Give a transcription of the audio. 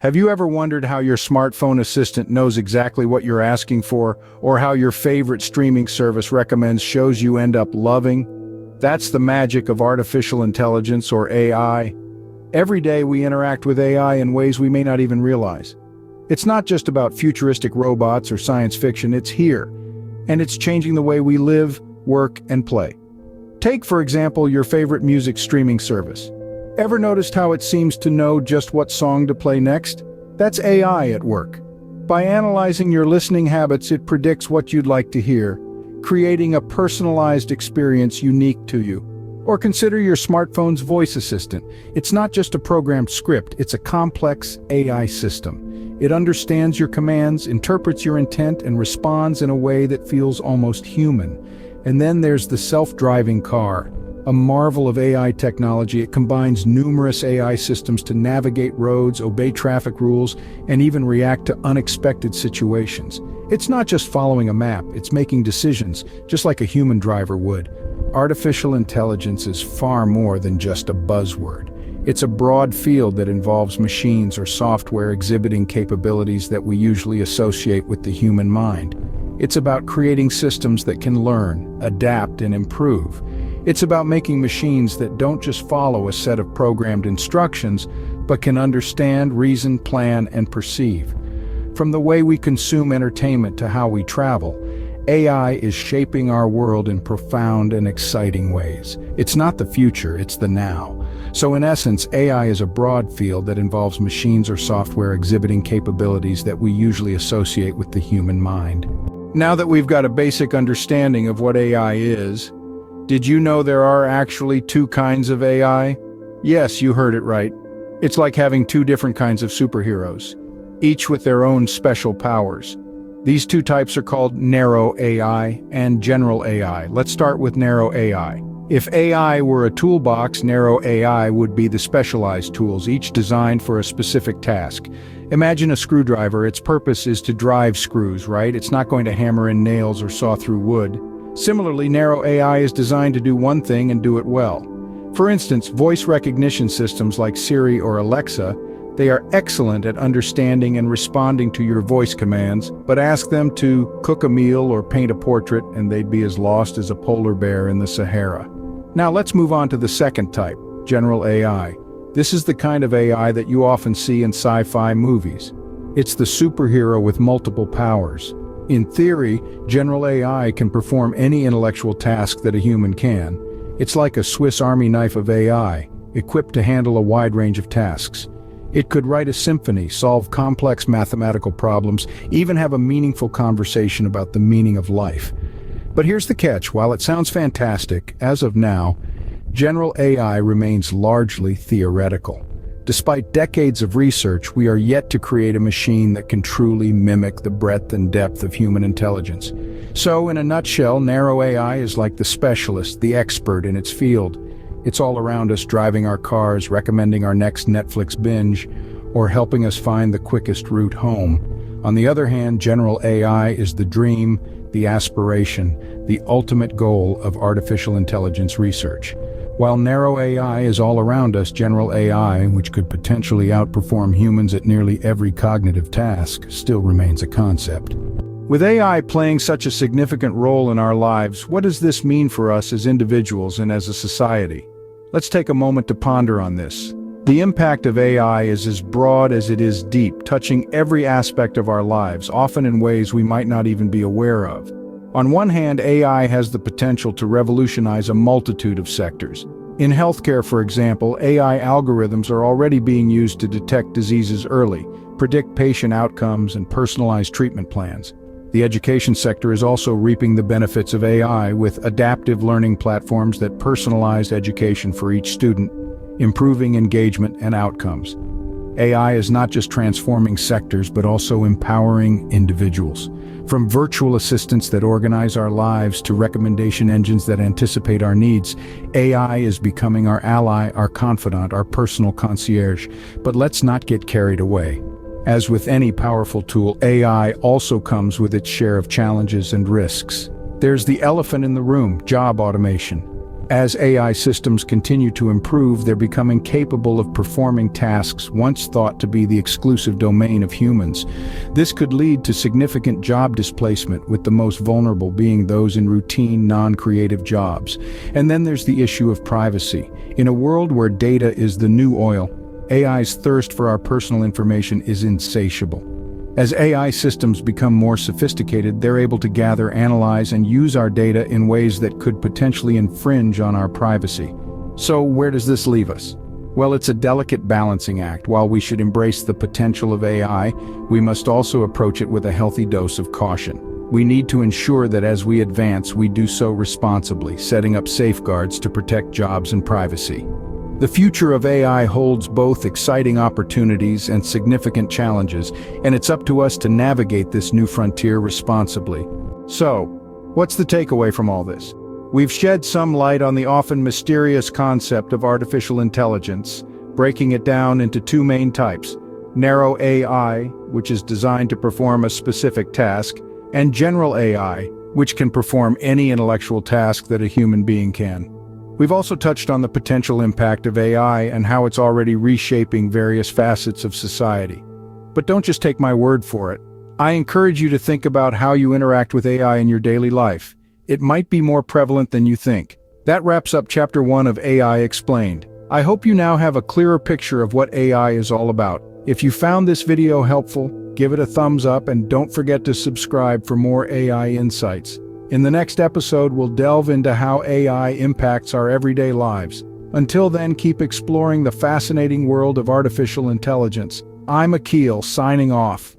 Have you ever wondered how your smartphone assistant knows exactly what you're asking for, or how your favorite streaming service recommends shows you end up loving? That's the magic of artificial intelligence, or AI. Every day we interact with AI in ways we may not even realize. It's not just about futuristic robots or science fiction, it's here. And it's changing the way we live, work, and play. Take, for example, your favorite music streaming service. Ever noticed how it seems to know just what song to play next? That's AI at work. By analyzing your listening habits, it predicts what you'd like to hear, creating a personalized experience unique to you. Or consider your smartphone's voice assistant. It's not just a programmed script, it's a complex AI system. It understands your commands, interprets your intent, and responds in a way that feels almost human. And then there's the self-driving car. A marvel of AI technology, it combines numerous AI systems to navigate roads, obey traffic rules, and even react to unexpected situations. It's not just following a map, it's making decisions, just like a human driver would. Artificial intelligence is far more than just a buzzword. It's a broad field that involves machines or software exhibiting capabilities that we usually associate with the human mind. It's about creating systems that can learn, adapt, and improve. It's about making machines that don't just follow a set of programmed instructions, but can understand, reason, plan, and perceive. From the way we consume entertainment to how we travel, AI is shaping our world in profound and exciting ways. It's not the future, it's the now. So in essence, AI is a broad field that involves machines or software exhibiting capabilities that we usually associate with the human mind. Now that we've got a basic understanding of what AI is, did you know there are actually two kinds of AI? Yes, you heard it right. It's like having two different kinds of superheroes, each with their own special powers. These two types are called narrow AI and general AI. Let's start with narrow AI. If AI were a toolbox, narrow AI would be the specialized tools, each designed for a specific task. Imagine a screwdriver. Its purpose is to drive screws, right? It's not going to hammer in nails or saw through wood. Similarly, narrow AI is designed to do one thing and do it well. For instance, voice recognition systems like Siri or Alexa, they are excellent at understanding and responding to your voice commands, but ask them to cook a meal or paint a portrait and they'd be as lost as a polar bear in the Sahara. Now let's move on to the second type, general AI. This is the kind of AI that you often see in sci-fi movies. It's the superhero with multiple powers. In theory, general AI can perform any intellectual task that a human can. It's like a Swiss Army knife of AI, equipped to handle a wide range of tasks. It could write a symphony, solve complex mathematical problems, even have a meaningful conversation about the meaning of life. But here's the catch: while it sounds fantastic, as of now, general AI remains largely theoretical. Despite decades of research, we are yet to create a machine that can truly mimic the breadth and depth of human intelligence. So, in a nutshell, narrow AI is like the specialist, the expert in its field. It's all around us, driving our cars, recommending our next Netflix binge, or helping us find the quickest route home. On the other hand, general AI is the dream, the aspiration, the ultimate goal of artificial intelligence research. While narrow AI is all around us, general AI, which could potentially outperform humans at nearly every cognitive task, still remains a concept. With AI playing such a significant role in our lives, what does this mean for us as individuals and as a society? Let's take a moment to ponder on this. The impact of AI is as broad as it is deep, touching every aspect of our lives, often in ways we might not even be aware of. On one hand, AI has the potential to revolutionize a multitude of sectors. In healthcare, for example, AI algorithms are already being used to detect diseases early, predict patient outcomes, and personalize treatment plans. The education sector is also reaping the benefits of AI with adaptive learning platforms that personalize education for each student, improving engagement and outcomes. AI is not just transforming sectors, but also empowering individuals. From virtual assistants that organize our lives to recommendation engines that anticipate our needs, AI is becoming our ally, our confidant, our personal concierge. But let's not get carried away. As with any powerful tool, AI also comes with its share of challenges and risks. There's the elephant in the room: job automation. As AI systems continue to improve, they're becoming capable of performing tasks once thought to be the exclusive domain of humans. This could lead to significant job displacement, with the most vulnerable being those in routine, non-creative jobs. And then there's the issue of privacy. In a world where data is the new oil, AI's thirst for our personal information is insatiable. As AI systems become more sophisticated, they're able to gather, analyze, and use our data in ways that could potentially infringe on our privacy. So where does this leave us? Well, it's a delicate balancing act. While we should embrace the potential of AI, we must also approach it with a healthy dose of caution. We need to ensure that as we advance, we do so responsibly, setting up safeguards to protect jobs and privacy. The future of AI holds both exciting opportunities and significant challenges, and it's up to us to navigate this new frontier responsibly. So, what's the takeaway from all this? We've shed some light on the often mysterious concept of artificial intelligence, breaking it down into two main types: narrow AI, which is designed to perform a specific task, and general AI, which can perform any intellectual task that a human being can. We've also touched on the potential impact of AI and how it's already reshaping various facets of society. But don't just take my word for it. I encourage you to think about how you interact with AI in your daily life. It might be more prevalent than you think. That wraps up Chapter 1 of AI Explained. I hope you now have a clearer picture of what AI is all about. If you found this video helpful, give it a thumbs up and don't forget to subscribe for more AI insights. In the next episode, we'll delve into how AI impacts our everyday lives. Until then, keep exploring the fascinating world of artificial intelligence. I'm Akil, signing off.